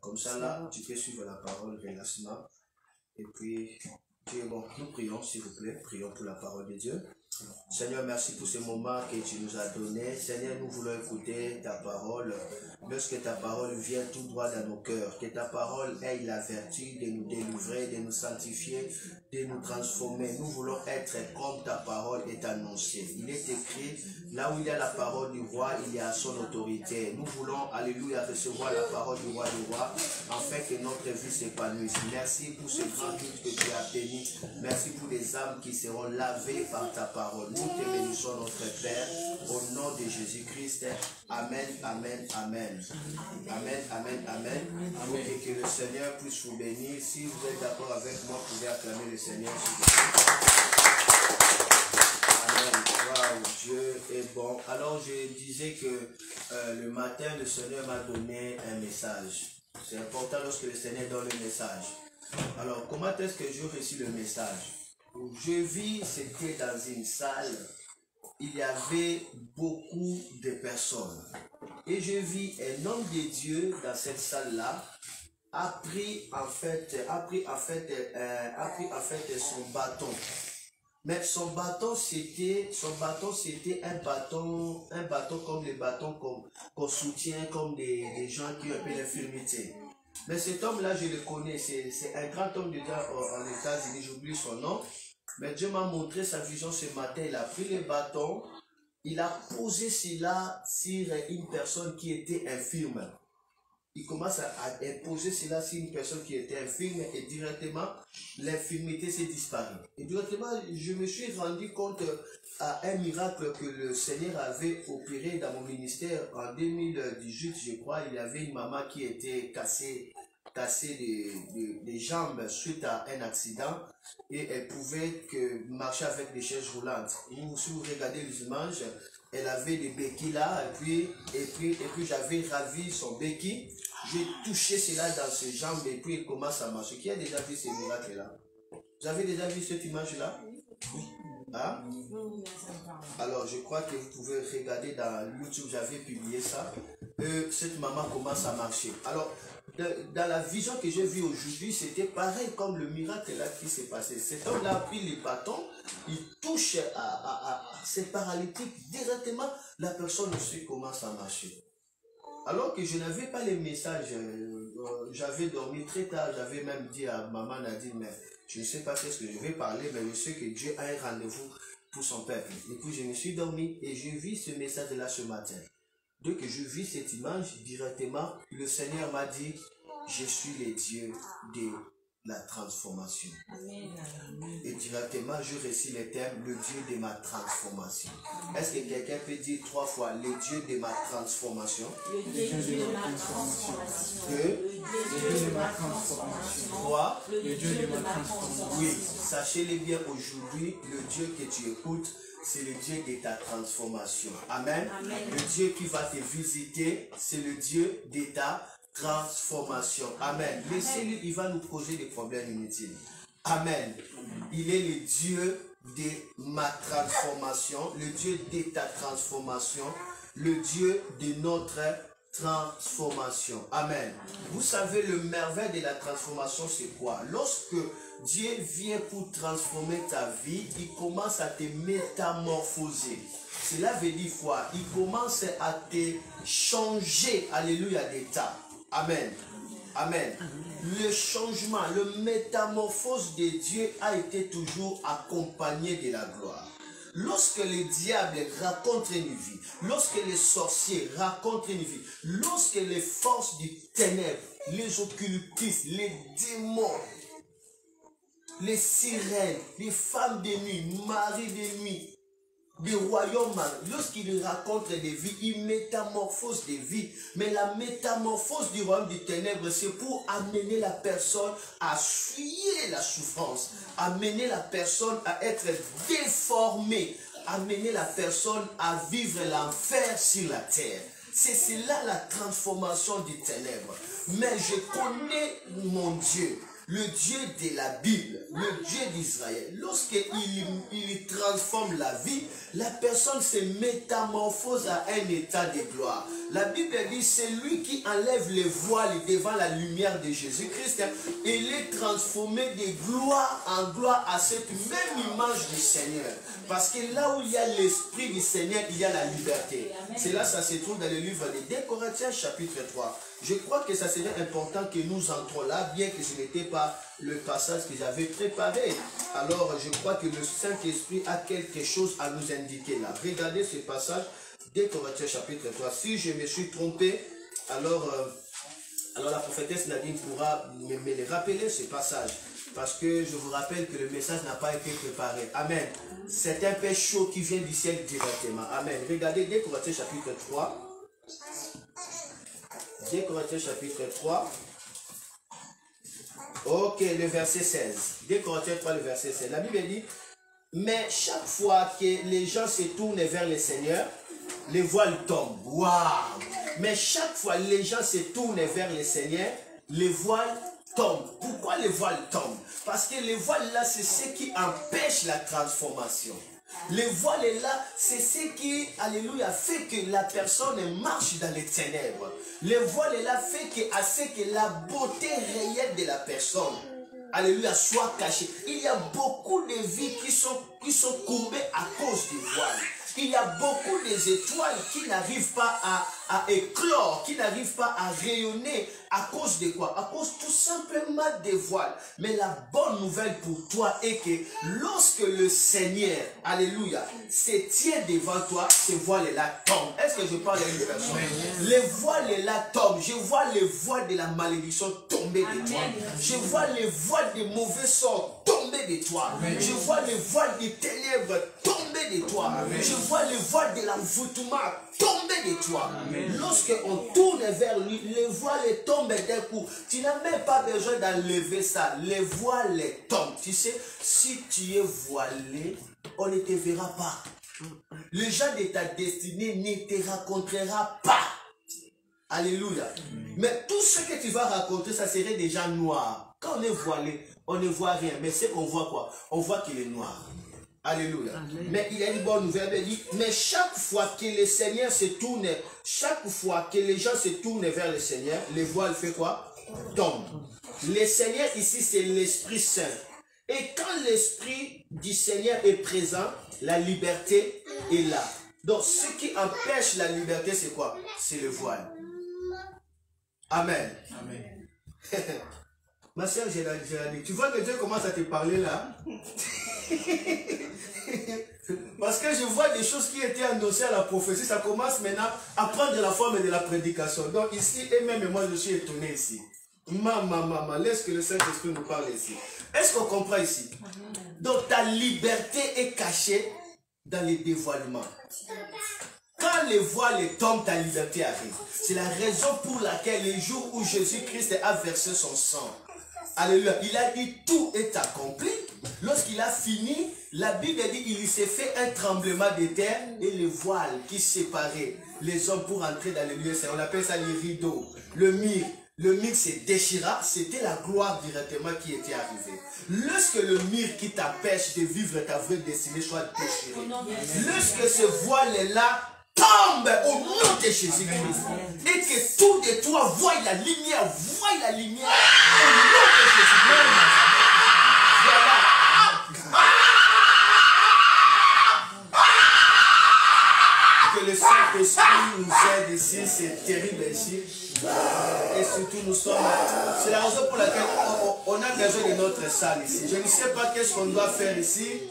Comme ça, là, tu peux suivre la parole relaxement. Et puis, Dieu est bon. Nous prions, s'il vous plaît. Prions pour la parole de Dieu. Seigneur, merci pour ce moment que tu nous as donné. Seigneur, nous voulons écouter ta parole. Lorsque ta parole vient tout droit dans nos cœurs, que ta parole ait la vertu de nous délivrer, de nous sanctifier, de nous transformer. Nous voulons être comme ta parole est annoncée. Il est écrit, là où il y a la parole du roi, il y a son autorité. Nous voulons, alléluia, recevoir la parole du roi afin que notre vie s'épanouisse. Merci pour ce grand culte que tu as béni. Merci pour les âmes qui seront lavées par ta parole. Nous te bénissons, notre Père, au nom de Jésus-Christ. Amen, amen, amen. Amen, amen, amen. Et que le Seigneur puisse vous bénir. Si vous êtes d'accord avec moi, vous pouvez acclamer le Seigneur. Amen. Waouh, Dieu est bon. Alors, je disais que le matin, le Seigneur m'a donné un message. C'est important lorsque le Seigneur donne le message. Alors, comment est-ce que j'ai reçu le message? Je vis, c'était dans une salle, il y avait beaucoup de personnes. Et je vis un homme de Dieu dans cette salle-là, a pris en fait son bâton. Mais son bâton c'était un bâton comme les bâtons qu'on soutient comme des gens qui ont un peu d'infirmité. Mais cet homme-là, je le connais, c'est un grand homme de Dieu en États-Unis, j'oublie son nom. Mais Dieu m'a montré sa vision ce matin. Il a pris le bâton, il a posé cela sur une personne qui était infirme. Il commence à imposer cela sur une personne qui était infirme et directement, l'infirmité s'est disparue. Et directement, je me suis rendu compte à un miracle que le Seigneur avait opéré dans mon ministère en 2018, je crois. Il y avait une maman qui était cassée des jambes suite à un accident et elle pouvait que marcher avec des chaises roulantes. Si vous regardez les images, elle avait des béquilles là et puis j'avais ravi son béquille. J'ai touché cela dans ses jambes et puis il commence à marcher. Qui a déjà vu ces miracles là? Vous avez déjà vu cette image là? Oui. Hein? Alors je crois que vous pouvez regarder dans YouTube, j'avais publié ça. Cette maman commence à marcher. Alors dans la vision que j'ai vue aujourd'hui, c'était pareil comme le miracle là qui s'est passé. Cet homme là a pris les bâtons, il touche à ces paralytiques, directement la personne aussi commence à marcher. Alors que je n'avais pas les messages, j'avais dormi très tard, j'avais même dit à maman Nadine, mais je ne sais pas qu'est-ce que je vais parler, mais je sais que Dieu a un rendez-vous pour son peuple. Et puis je me suis dormi et j'ai vu ce message-là ce matin. Dès que je vis cette image, directement, le Seigneur m'a dit, je suis le Dieu de la transformation. Amen. Et directement, je récite le terme, le Dieu de ma transformation. Est-ce que quelqu'un peut dire 3 fois, le Dieu de ma transformation? Le Dieu de ma transformation. 2. Le Dieu de ma transformation. 3. Le Dieu de ma transformation. Oui, sachez-le bien aujourd'hui, le Dieu que tu écoutes, c'est le Dieu de ta transformation. Amen. Amen. Le Dieu qui va te visiter, c'est le Dieu de ta transformation. Amen. Laissez-lui, il va nous poser des problèmes inutiles. Amen. Il est le Dieu de ma transformation, le Dieu de ta transformation, le Dieu de notre transformation. Amen. Vous savez, le merveille de la transformation, c'est quoi? Lorsque Dieu vient pour transformer ta vie, il commence à te métamorphoser. Cela veut dire quoi? Il commence à te changer, alléluia, d'état. Amen. Amen. Le changement, le métamorphose de Dieu a été toujours accompagné de la gloire. Lorsque le diable raconte une vie, lorsque les sorciers racontent une vie, lorsque les forces du ténèbre, les occultistes, les démons, les sirènes, les femmes de nuit, maris de nuit, des royaumes, lorsqu'il raconte des vies, il métamorphose des vies. Mais la métamorphose du royaume du ténèbre, c'est pour amener la personne à fuir la souffrance, amener la personne à être déformée, amener la personne à vivre l'enfer sur la terre. C'est cela la transformation du ténèbre. Mais je connais mon Dieu. le Dieu de la Bible, le Dieu d'Israël, lorsqu'il transforme la vie, la personne se métamorphose à un état de gloire. La Bible dit, c'est lui qui enlève les voiles devant la lumière de Jésus-Christ. Il est transformé de gloire en gloire à cette même image du Seigneur. Parce que là où il y a l'Esprit du Seigneur, il y a la liberté. C'est là, ça se trouve dans le livre de 2 Corinthiens chapitre 3. Je crois que ça serait important que nous entrons là, bien que ce n'était pas le passage que j'avais préparé. Alors, je crois que le Saint-Esprit a quelque chose à nous indiquer là. Regardez ce passage, 2 Corinthiens chapitre 3. Si je me suis trompé, alors la prophétesse Nadine pourra me le rappeler, ce passage. Parce que je vous rappelle que le message n'a pas été préparé. Amen. C'est un peu chaud qui vient du ciel directement. Amen. Regardez 2 Corinthiens chapitre 3. 2 Corinthiens chapitre 3. Ok, le verset 16. 2 Corinthiens 3, le verset 16. La Bible dit, mais chaque fois que les gens se tournent vers le Seigneur, les voiles tombent. Waouh! Mais chaque fois que les gens se tournent vers le Seigneur, les voiles tombent. Pourquoi les voiles tombent? Parce que les voiles là, c'est ce qui empêche la transformation. Les voiles là, c'est ce qui, alléluia, fait que la personne marche dans les ténèbres. Les voiles là fait que la beauté réelle de la personne, alléluia, soit cachée. Il y a beaucoup de vies qui sont courbées à cause des voiles. Il y a beaucoup d'étoiles qui n'arrivent pas à éclore, qui n'arrivent pas à rayonner. À cause de quoi? À cause tout simplement des voiles. Mais la bonne nouvelle pour toi est que lorsque le Seigneur, alléluia, se tient devant toi, ces voiles-là tombent. Est-ce que je parle à une personne? Les voiles-là tombent. Je vois les voiles de la malédiction tomber de toi. Je vois les voiles des mauvais sorts tomber de toi. Je vois les voiles des ténèbres tomber de toi. Je vois les voiles de l'envoûtement tomber de toi. Lorsque on tourne vers lui, les voiles tombent d'un coup. Tu n'as même pas besoin d'enlever ça. Les voiles tombent. Tu sais, si tu es voilé, on ne te verra pas. Le gens de ta destinée ne te racontera pas. Alléluia. Mais tout ce que tu vas raconter, ça serait déjà noir. Quand on est voilé, on ne voit rien. Mais c'est qu'on voit quoi? On voit qu'il est noir. Alléluia. Amen. Mais il y a une bonne nouvelle. Il dit, mais chaque fois que le Seigneur se tourne, chaque fois que les gens se tournent vers le Seigneur, les voiles fait quoi? Tombent. Le Seigneur ici, c'est l'Esprit Saint. Et quand l'Esprit du Seigneur est présent, la liberté est là. Donc, ce qui empêche la liberté, c'est quoi? C'est le voile. Amen. Amen. Ma soeur Géraldine, tu vois que Dieu commence à te parler là? Parce que je vois des choses qui étaient annoncées à la prophétie, ça commence maintenant à prendre la forme de la prédication. Donc ici, et même moi je suis étonné ici. Maman, laisse que le Saint-Esprit nous parle ici. Est-ce qu'on comprend ici? Donc ta liberté est cachée dans les dévoilements. Quand les voiles tombent, ta liberté arrive. C'est la raison pour laquelle les jours où Jésus-Christ a versé son sang, alléluia, il a dit tout est accompli. Lorsqu'il a fini, la Bible dit il s'est fait un tremblement de terre et les voiles qui séparaient les hommes pour entrer dans le lieu saint. On appelle ça les rideaux. Le mire se déchira, c'était la gloire directement qui était arrivée. Lorsque le mire qui t'empêche de vivre ta vraie destinée soit déchiré, lorsque ce voile-là tombe au nom de Jésus-Christ et que tout de toi voit la lumière au nom de Jésus-Christ. Voilà. Que le Saint-Esprit nous aide ici, c'est terrible ici. Et surtout nous sommes... C'est la raison pour laquelle on a besoin de notre salle ici. Je ne sais pas qu'est-ce qu'on doit faire ici.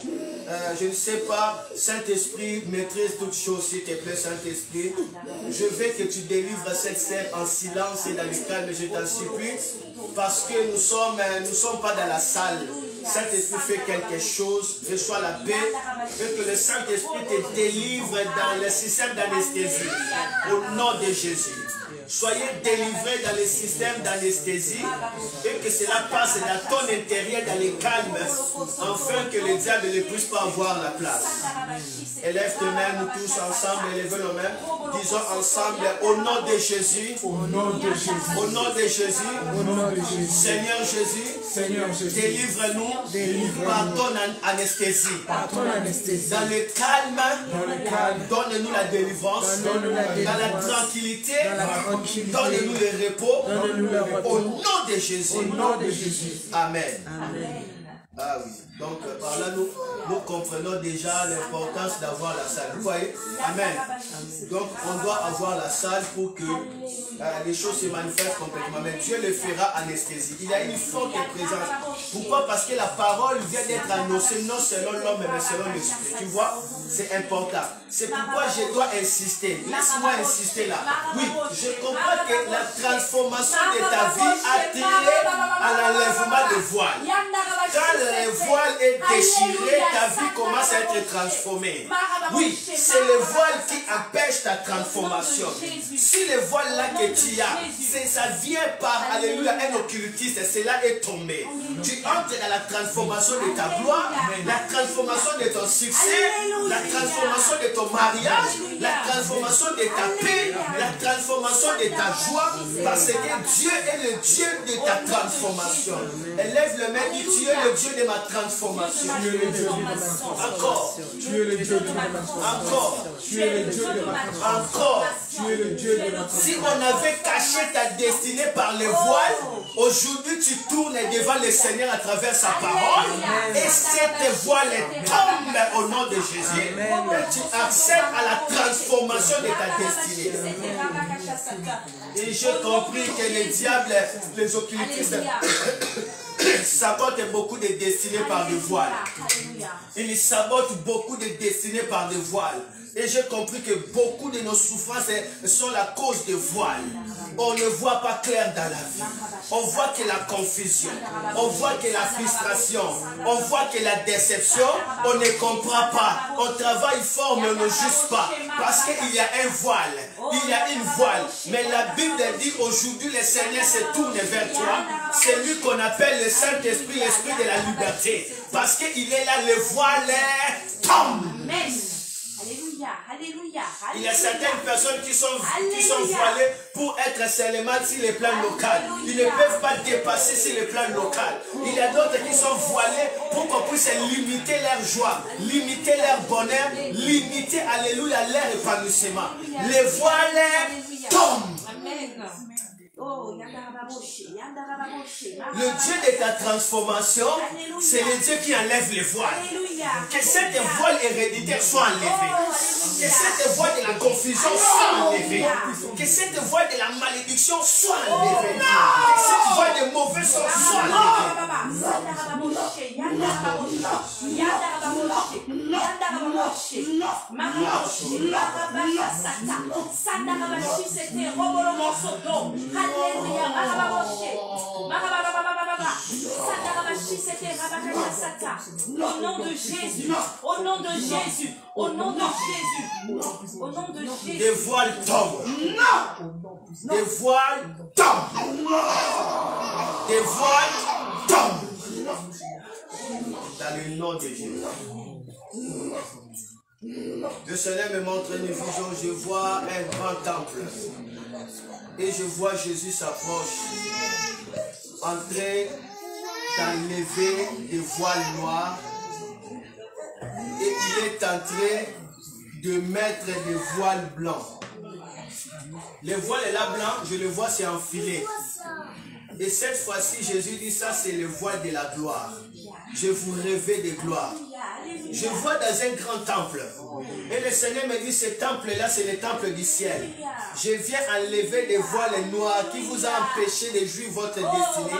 Je ne sais pas. Saint-Esprit, maîtrise toutes choses, s'il te plaît, Saint-Esprit. Je veux que tu délivres cette scène en silence et dans le calme, je t'en supplie. Parce que nous sommes pas dans la salle. Saint-Esprit fait quelque chose, reçois la paix, et que le Saint-Esprit te délivre dans le système d'anesthésie. Au nom de Jésus. soyez délivrés dans les systèmes d'anesthésie et que cela passe dans ton intérieur, dans les calmes, afin que le diable ne puisse pas avoir la place. Élève tes mains, nous tous ensemble, élevez nos mains. Disons ensemble, au nom de Jésus, Au nom de Jésus. au nom de Jésus, Au nom de Jésus. Seigneur Jésus, Seigneur Jésus. délivre-nous Délivre-nous. par ton anesthésie. Par ton anesthésie. Dans le calme, Dans le calme. donne-nous la délivrance. Donne-nous la Dans la délivrance. tranquillité, Dans la tranquillité. donne-nous le repos. Donne-nous le repos. Au nom de Jésus. Au nom de Jésus. Amen. Amen. Ah oui. Donc par là, nous comprenons déjà l'importance d'avoir la salle. Vous voyez? Amen. Donc on doit avoir la salle pour que les choses se manifestent complètement. Mais Dieu le fera anesthésie. Il y a une forte présence. Pourquoi? Parce que la parole vient d'être annoncée non selon l'homme mais selon l'esprit. Tu vois? C'est important. C'est pourquoi je dois insister. Laisse-moi insister là. Oui, je comprends que la transformation de ta vie a tiré à l'enlèvement des voiles. Quand le voile est déchiré, ta vie commence à être transformée. Oui, c'est le voile qui empêche ta transformation. Si le voile là que tu as, ça vient par, alléluia, un occultiste, cela est tombé. Tu entres dans la transformation de ta gloire, la transformation de ton succès, la transformation de ton mariage, la transformation de ta paix, la transformation de ta joie, parce que Dieu est le Dieu de ta transformation. Élève le main, dit tu es le Dieu de ma transformation. Tu es le Dieu de ma transformation. Encore. Tu es le Dieu de ma transformation. Encore. Tu es le Dieu de ma transformation. Encore. Tu es le Dieu de ma transformation. Si on avait caché ta destinée par les voiles, aujourd'hui tu tournes devant le Seigneur à travers sa parole et cette voile tombe au nom de Jésus. Et tu accèdes à la transformation de ta destinée. Et j'ai compris que les diables, les occultistes, sabotent beaucoup de destinées par des voiles. Ils sabotent beaucoup de destinées par des voiles. Et j'ai compris que beaucoup de nos souffrances sont la cause de voiles. On ne voit pas clair dans la vie. On voit que la confusion, on voit que la frustration, on voit que la déception, on ne comprend pas. On travaille fort mais on ne juge pas. Parce qu'il y a un voile, il y a une voile. Mais la Bible dit aujourd'hui le Seigneur se tourne vers toi. C'est lui qu'on appelle le Saint-Esprit, l'Esprit de la liberté. Parce qu'il est là, le voile tombe. Alléluia, alléluia, alléluia. Il y a certaines personnes qui sont voilées pour être seulement sur le plan local. Ils ne peuvent pas dépasser sur le plan local. Il y a d'autres qui sont voilés pour qu'on puisse limiter leur joie, limiter leur bonheur, limiter, alléluia, leur épanouissement. Les voiles tombent. Amen. Oh, le Dieu de ta transformation, c'est le Dieu qui enlève les voiles. Que cette voile héréditaire soit enlevée. Que cette voile de la confusion soit enlevée. Que cette voile de la malédiction soit enlevée. Que cette voile de mauvais sort soit enlevée. Au nom de Jésus, au nom de Jésus, au nom de Jésus, au nom de Jésus. Des voiles tombent. Des voiles tombent. Des voiles tombent. Dans le nom de Jésus. Le Seigneur me montre une vision. Je vois un grand temple. Et je vois Jésus s'approche en train d'enlever des voiles noirs. Et il est en train de mettre des voiles blancs. Les voiles là blancs, je le vois, c'est enfilé. Et cette fois-ci, Jésus dit ça, c'est le voile de la gloire. Je vous rêvais de gloire. Je vois dans un grand temple. Et le Seigneur me dit, ce temple-là, c'est le temple du ciel. Je viens enlever des voiles noirs qui vous ont empêché de jouir votre destinée.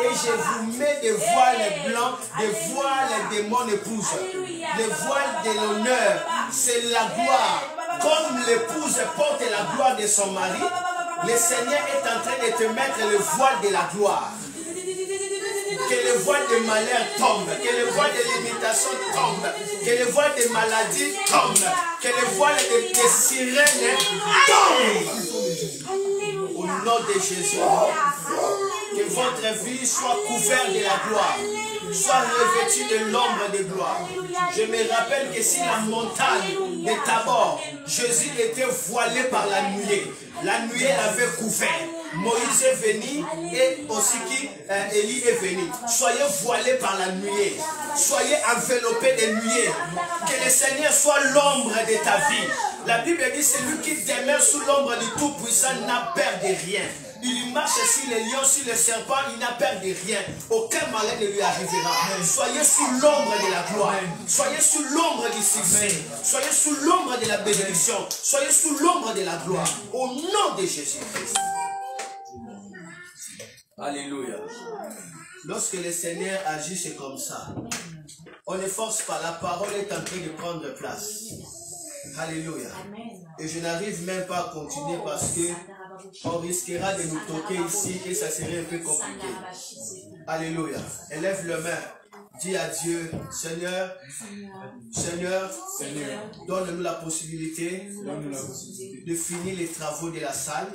Et je vous mets des voiles blancs, des voiles de mon épouse. Les voiles de l'honneur, c'est la gloire. Comme l'épouse porte la gloire de son mari, le Seigneur est en train de te mettre le voile de la gloire. Que le voile de malheur tombe, que le voile de limitation tombe, que le voile de maladie tombe, que le voile de sirène tombe. nom de Jésus. Que votre vie soit couverte de la gloire. Soit revêtue de l'ombre de gloire. Je me rappelle que si la montagne de Tabor, Jésus était voilé par la nuée. La nuée l'avait couvert. Moïse est venu et aussi qui Élie est venu. Soyez voilés par la nuée. Soyez enveloppés de nuée. Que le Seigneur soit l'ombre de ta vie. La Bible dit celui qui demeure sous l'ombre du Tout-Puissant n'a peur de rien. Il marche sur les lions, sur les serpents, il n'a peur de rien. Aucun malheur ne lui arrivera. Soyez sous l'ombre de la gloire. Soyez sous l'ombre du succès. Soyez sous l'ombre de la bénédiction. Soyez sous l'ombre de la gloire. Au nom de Jésus-Christ. Alléluia. Lorsque le Seigneur agit, c'est comme ça. On ne force pas, la parole est en train de prendre place. Alléluia. Et je n'arrive même pas à continuer parce que on risquera de nous toquer ici et ça serait un peu compliqué. Alléluia. Élève le main. Dis à Dieu, Seigneur, donne-nous la possibilité de finir les travaux de la salle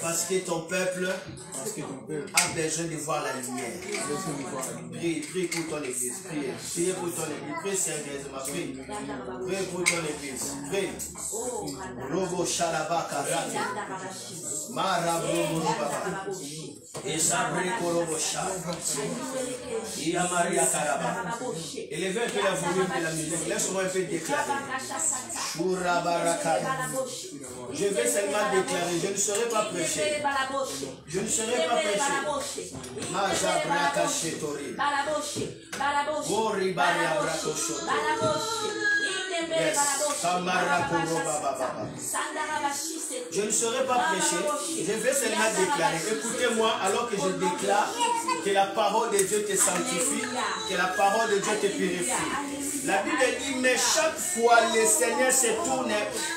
parce que ton peuple a besoin de voir la lumière. Prie pour ton église. Prie pour ton église. Prie sérieusement. Prie pour ton église. Prie. Robo Shalaba Karate. Marabro Baba. Et Sabre Korobosha. Maria Karaba. Élevez un peu la volume de la musique. Laisse-moi un peu déclarer. Shura Barakada. Je vais seulement déclarer. Je ne serai pas prêché. Je ne serai pas prêché. Maja Braka Shetori. Gori Baria Brakosho. Yes. Je ne serai pas prêché. Je vais seulement déclarer. Écoutez-moi alors que je déclare que la parole de Dieu te sanctifie, que la parole de Dieu te purifie. La Bible dit, mais chaque fois le Seigneur se tourne,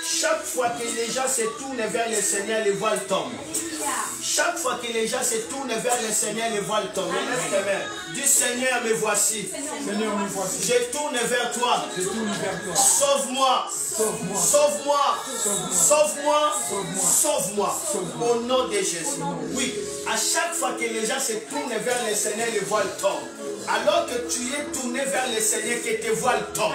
chaque fois que les gens se tournent vers le Seigneur, les voiles tombent. Chaque fois que les gens se tournent vers le Seigneur, les voiles tombent. Dis Seigneur, me voici. Seigneur, me voici. Je tourne vers toi. Je tourne vers toi. Sauve-moi. Sauve-moi. Sauve-moi. Sauve-moi. Sauve-moi. Sauve-moi. Au nom de Jésus. Oui, à chaque fois que les gens se tournent vers le Seigneur, les voiles tombent. Alors que tu es tourné vers le Seigneur, que tes voiles tombent.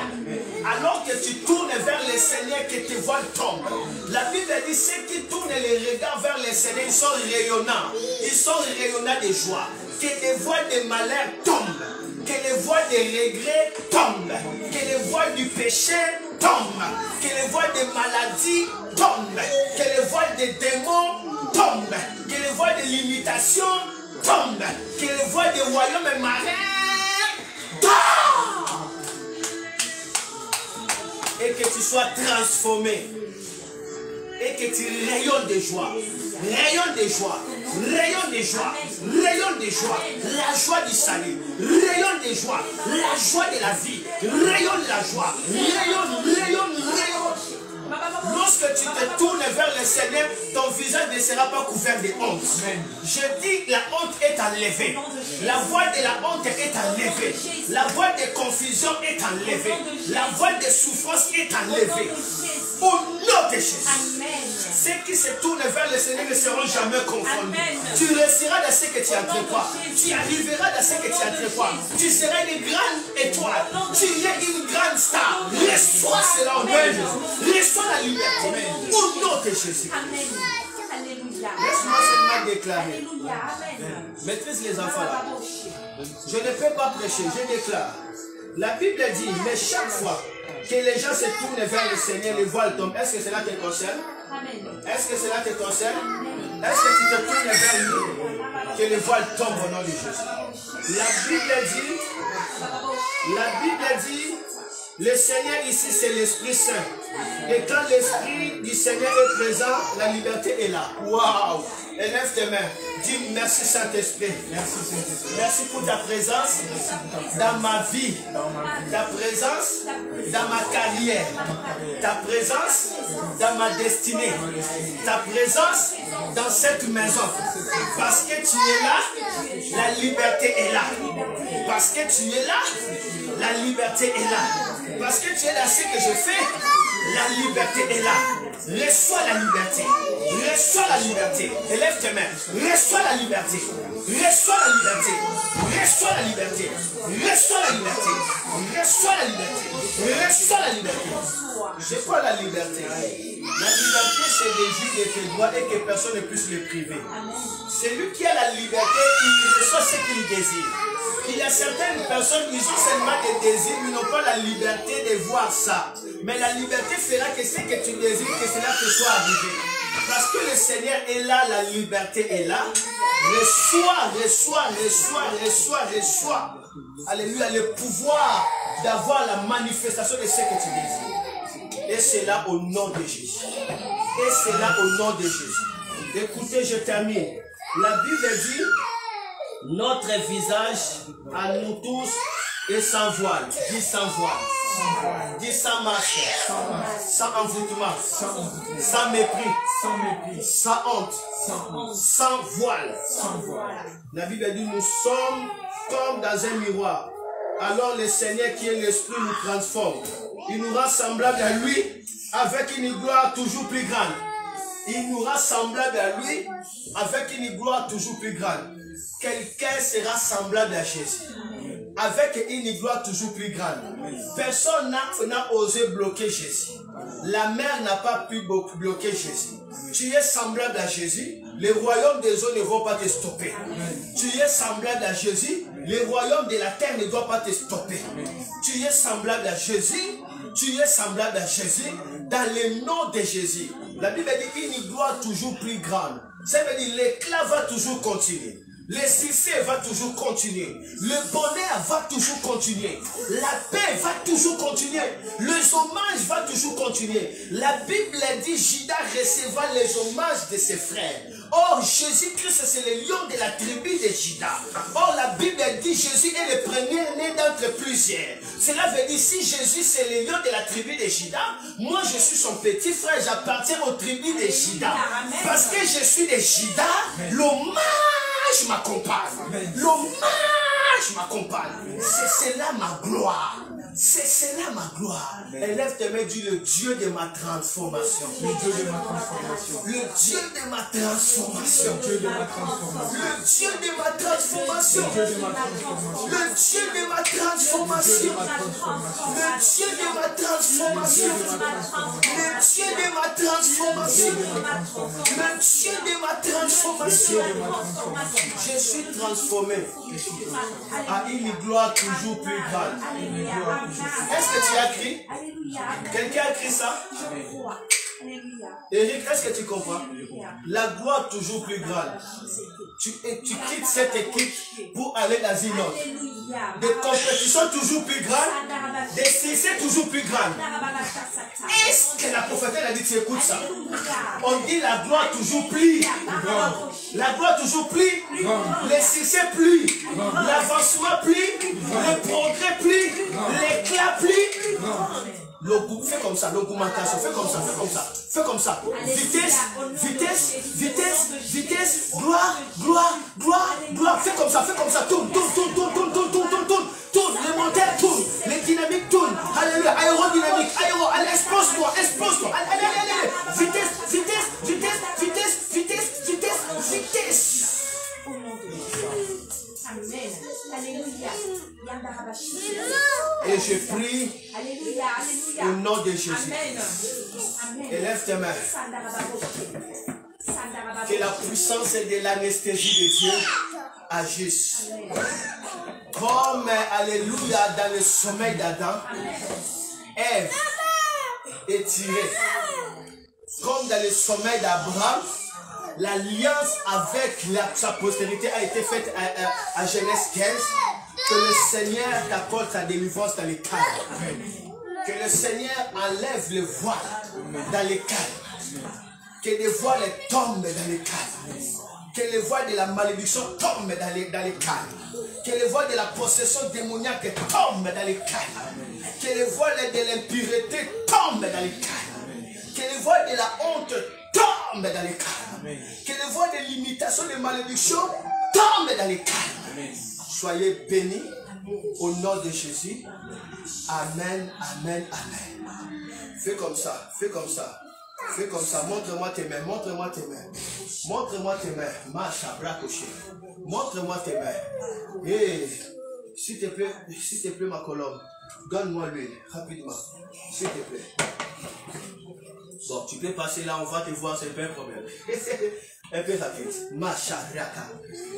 Alors que tu tournes vers le Seigneur, que tes voiles tombent. La Bible dit, ceux qui tournent les regards vers le Seigneur, ils sont rayonnants. Ils sont rayonnants de joie. Que les voiles de malheur tombent. Que les voiles de regret tombent. Que les voiles du péché tombent. Que les voiles de maladie tombent. Que les voiles des démons tombent. Que les voiles de limitation tombent. Que les voiles des royaumes marins tombent. Et que tu sois transformé. Et que tu rayonnes de joie. Rayonne de joie. Rayonne de joie. Rayonne de joie. La joie du salut. Rayonne de joie. La joie de la vie. Rayonne la joie. Rayonne. Lorsque tu te tournes vers le Seigneur, ton visage ne sera pas couvert de honte. Je dis, la honte est enlevée. La voix de la honte est enlevée. La voix de confusion est enlevée. La voix de souffrance est enlevée. Au nom de Jésus. Ceux qui se tournent vers le Seigneur ne seront jamais confondus. Tu réussiras dans ce que tu entreprends. Tu arriveras dans ce que tu entreprends. Tu seras une grande étoile. Tu es une grande star. Reçois cela au nom de Jésus. Reçois la liberté. Au nom de Jésus. Laisse-moi seulement déclarer. Maîtrise les enfants là. Je ne peux pas prêcher, je déclare. La Bible dit, mais chaque fois que les gens se tournent vers le Seigneur, les voiles tombent. Est-ce que cela te concerne? Est-ce que cela te concerne? Est-ce que tu te tournes vers lui? Que les voiles tombent au nom de Jésus. La Bible dit, le Seigneur ici c'est l'Esprit Saint. Et quand l'Esprit du Seigneur est présent, la liberté est là. Waouh! Élève tes mains. Dis merci Saint-Esprit. Merci pour ta présence dans ma vie. Ta présence dans ma carrière. Ta présence dans ma destinée. Ta présence dans cette maison. Parce que tu es là, la liberté est là. Parce que tu es là, la liberté est là. Parce que tu es dans ce que je fais, La liberté est là. Reçois la liberté. Reçois la liberté. Élève tes mains. Reçois la liberté. Reçois la liberté. Reçois la liberté. Reçois la liberté. Reçois la liberté. Reçois la liberté. C'est quoi la liberté? La liberté, c'est des jours de tes droits et que personne ne puisse les priver. Celui qui a la liberté, il reçoit ce qu'il désire. Il y a certaines personnes, ils ont seulement des désirs, mais n'ont pas la liberté de voir ça. Mais la liberté fera que ce que tu désires, que cela te soit arrivé. Parce que le Seigneur est là, la liberté est là. Reçois, reçois, reçois, reçois, reçois. Alléluia, le pouvoir d'avoir la manifestation de ce que tu désires. Et c'est là au nom de Jésus. Et c'est là au nom de Jésus. Écoutez, je termine. La Bible dit, notre visage à nous tous est sans voile. Dis sans voile. Dis sans masque. Sans envoûtement. Sans mépris. Sans honte. Sans voile. La Bible dit, nous sommes comme dans un miroir. Alors le Seigneur qui est l'Esprit nous transforme. Il nous rend semblables à lui avec une gloire toujours plus grande. Il nous rend semblables à lui avec une gloire toujours plus grande. Quelqu'un sera semblable à Jésus. Avec une gloire toujours plus grande. Personne n'a osé bloquer Jésus. La mer n'a pas pu bloquer Jésus. Tu es semblable à Jésus. Les royaumes des eaux ne vont pas te stopper. Tu es semblable à Jésus. Les royaumes de la terre ne doivent pas te stopper. Tu es semblable à Jésus. Tu es semblable à Jésus. Dans le nom de Jésus. La Bible dit une gloire toujours plus grande. Ça veut dire l'éclat va toujours continuer. Le succès va toujours continuer. Le bonheur va toujours continuer. La paix va toujours continuer. Le hommage va toujours continuer. La Bible dit Judas recevra les hommages de ses frères. Or, Jésus-Christ, c'est le lion de la tribu de Judas. Or, la Bible dit Jésus est le premier-né d'entre plusieurs. Cela veut dire si Jésus c'est le lion de la tribu de Judas, moi je suis son petit frère, j'appartiens aux tribus de Judas. Parce que je suis de Judas, l'hommage m'accompagne. L'hommage m'accompagne. C'est cela ma gloire. C'est cela ma gloire. Élève tes mains, dis le Dieu de ma transformation. Le Dieu de ma transformation. Le Dieu de ma transformation. Le Dieu de ma transformation. Le Dieu de ma transformation. Le Dieu de ma transformation. Le Dieu de ma transformation. Le Dieu de ma transformation. Le Dieu de ma transformation. Je suis transformé à une gloire toujours plus grande. Est-ce que tu as écrit? Quelqu'un a écrit ça? Eric, est-ce que tu comprends? La gloire toujours plus grande. Tu quittes cette équipe pour aller dans une autre. Des compétitions toujours plus grandes, des succès toujours plus grandes. Est-ce que la prophétesse a dit, tu écoutes ça? On dit la gloire toujours plus. La gloire toujours plus. Les succès plus. L'avancement plus. Le progrès plus. L'éclat plus. Fais comme ça, l'augmentation, fais comme ça, fais comme ça, fais comme ça. Vitesse, vitesse, vitesse, vitesse, gloire, gloire, gloire, gloire. Fais comme ça, tourne, tourne, tourne, tourne, tourne, tourne, tourne, tourne, tourne, tourne. Les montagnes tournent, les dynamiques tournent. Alléluia, aérodynamique, allez, explose-toi, explose-toi. Allez, allez, allez, vitesse, vitesse, vitesse, vitesse, vitesse, vitesse, vitesse. Au nom de Jésus. Amen. Alléluia. Et je prie Alléluia, alléluia. au nom de Jésus. Amen. Amen. Élève tes mains. Que la puissance de l'anesthésie de Dieu agisse. Comme, alléluia, dans le sommeil d'Adam, Ève est tirée. Comme dans le sommeil d'Abraham, l'alliance avec sa postérité a été faite à Genèse 15. Que le Seigneur t'apporte sa délivrance dans les calmes. Que le Seigneur enlève le voile dans les calmes. Que les voiles tombent dans les calmes. Que les voiles de la malédiction tombent dans les calmes. Que les voiles de la possession démoniaque tombent dans les calmes. Que les voiles de l'impureté tombent dans les calmes. Que les voiles de la honte tombent dans les calmes. Que les voiles de l'imitation, de malédiction tombent dans les calmes. Soyez bénis au nom de Jésus. Amen, amen, amen. Fais comme ça, fais comme ça. Fais comme ça, montre-moi tes mains, montre-moi tes mains. Montre-moi tes mains. Macha, bracoché. Montre-moi tes mains. Et s'il te plaît, ma colombe, donne-moi l'huile, rapidement. S'il te plaît. Bon, tu peux passer là, on va te voir, c'est pas un problème. Un peu rapide. Macha, raka.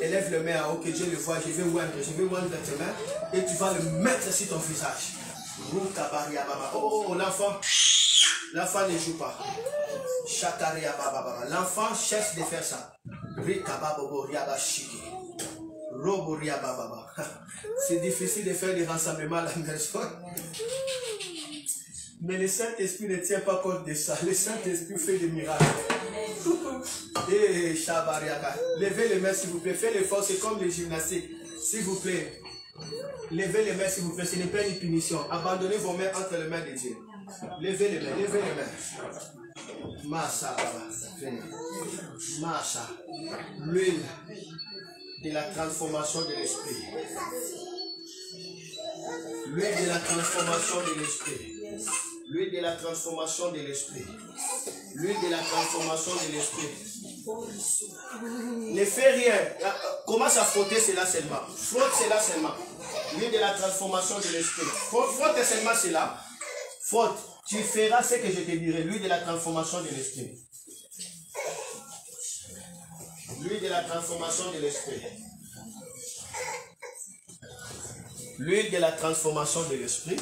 Élève le main en haut, que Dieu le voit. Je vais oindre tes mains. Et tu vas le mettre sur ton visage. Oh, l'enfant. L'enfant ne joue pas. L'enfant cherche de faire ça. C'est difficile de faire des rassemblements à la maison. Mais le Saint-Esprit ne tient pas compte de ça. Le Saint-Esprit fait des miracles. Et Shabariaka. Levez les mains s'il vous plaît. Faites l'effort, c'est comme les gymnastiques. S'il vous plaît. Levez les mains s'il vous plaît. Ce n'est pas une punition. Abandonnez vos mains entre les mains de Dieu. Levez les mains, levez les mains. Massa, Massa. L'huile de la transformation de l'esprit. L'huile de la transformation de l'esprit. L'huile de la transformation de l'esprit. L'huile de la transformation de l'esprit. Ne fais rien. Commence à frotter cela seulement. Frotte cela seulement. L'huile de la transformation de l'esprit. Frotte seulement cela. Frotte. Tu feras ce que je te dirai. L'huile de la transformation de l'esprit. L'huile de la transformation de l'esprit. L'huile de la transformation de l'esprit.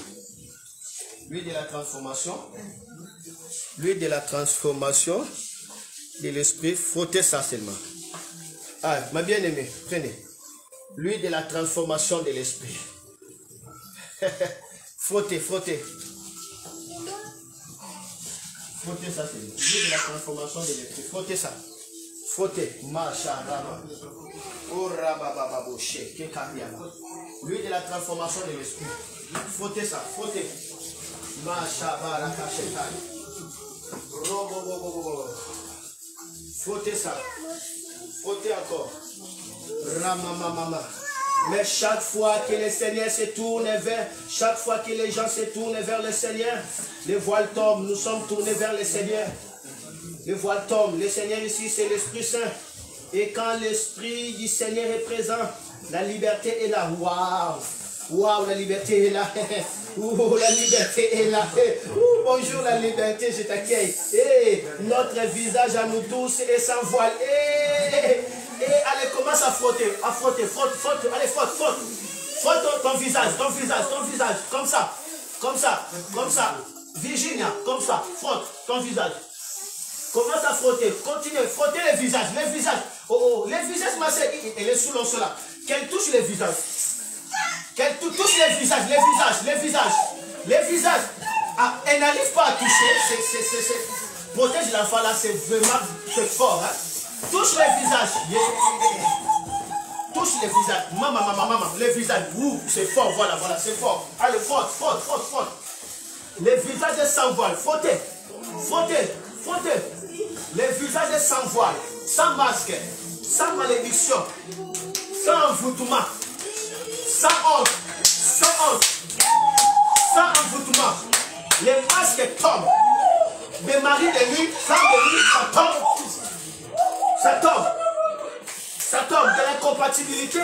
L'huile de la transformation. L'huile de la transformation de l'esprit. Frottez ça seulement. Ah, ma bien-aimée, prenez. L'huile de la transformation de l'esprit. Frottez, frottez. Frottez ça seulement. L'huile de la transformation de l'esprit. Frottez ça. Frottez. L'huile de la transformation de l'esprit. Frottez ça. Frottez. Frottez ça. Frottez encore. Mais chaque fois que le Seigneur se tourne vers, chaque fois que les gens se tournent vers le Seigneur, les voiles tombent. Nous sommes tournés vers le Seigneur. Les voiles tombent. Le Seigneur ici, c'est l'Esprit Saint. Et quand l'Esprit du Seigneur est présent, la liberté est là. Waouh! Waouh, la liberté est là. La liberté est là. Bonjour la liberté, je t'accueille. Notre visage à nous tous est sans voile. Allez, commence à frotter. À frotter, frotte. Allez, frotte. Frotte ton visage. Comme ça. Comme ça. Virginia, comme ça. Frotte ton visage. Commence à frotter. Continue. Frotter les visages. Les visages, ma soeur, elle est sous l'eau là. Qu'elle touche les visages. Qu'elle touche les visages. Ah, elle n'arrive pas à toucher. Protège l'enfant là, c'est vraiment fort. Hein? Touche les visages. Touche les visages. Maman, les visages. C'est fort, voilà, c'est fort. Allez, frotte. Les visages sans voile. Frottez. Les visages sans voile, sans masque, sans malédiction, sans envoûtement, sans honte, sans envoûtement. Les masques tombent. Les maris de nuit, femmes de nuit, ça tombe. De l'incompatibilité,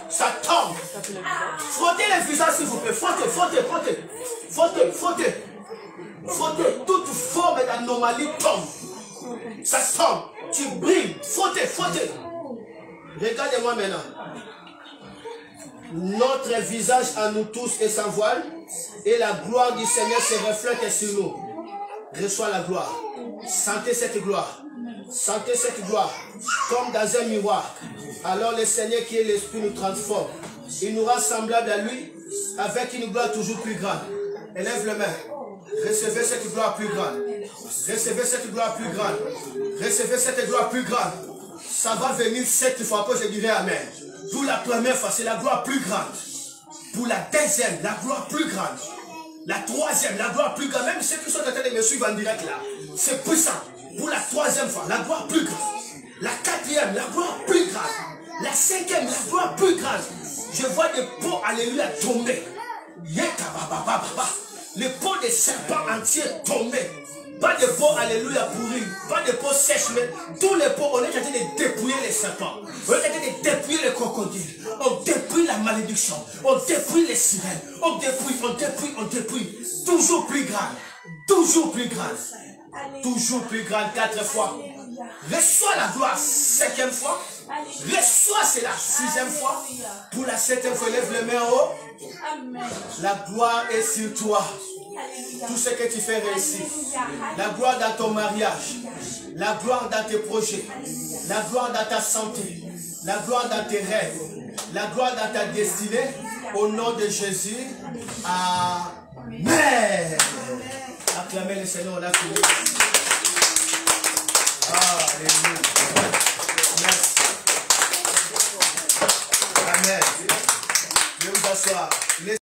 ça tombe. Frottez les visages s'il vous plaît. Frottez. Toute forme d'anomalie tombe. Ça tombe. Tu brilles. Frottez. Regardez-moi maintenant. Notre visage à nous tous est sans voile. Et la gloire du Seigneur se reflète sur nous. Reçois la gloire. Sentez cette gloire. Comme dans un miroir. Alors le Seigneur qui est l'Esprit nous transforme. Il nous rend semblables à lui avec une gloire toujours plus grande. Élève les mains. Recevez cette gloire plus grande. Ça va venir 7 fois que je dirai Amen. Pour la première fois, c'est la gloire plus grande. Pour la deuxième, la gloire plus grande. La troisième, la gloire plus grande. Même ceux qui sont en train de me suivre en direct là, c'est puissant. Pour la troisième fois, la gloire plus grande. La quatrième, la gloire plus grande. La cinquième, la gloire plus grande. Je vois des pots, alléluia, tomber. Les pots des serpents entiers tombaient. Pas de pots, alléluia, pourris. Pas de pots sèches, mais tous les pots, on est en train de dépouiller les serpents. On est en train de dépouiller les crocodiles. On dépouille la malédiction. On dépouille les sirènes. On dépouille, on dépouille, on dépouille. Toujours plus grave. Toujours plus grave. Toujours plus grave, 4 fois. Reçois la gloire, 5e fois. Reçois cela, 6e fois. Pour la 7e fois, lève les mains en haut. La gloire est sur toi. Tout ce que tu fais réussir. La gloire dans ton mariage. La gloire dans tes projets. La gloire dans ta santé. La gloire dans tes rêves. La gloire dans ta destinée. Au nom de Jésus. Amen. Acclamez le Seigneur, on a fini. Alléluia. Merci. Amen. Je vais vous asseoir.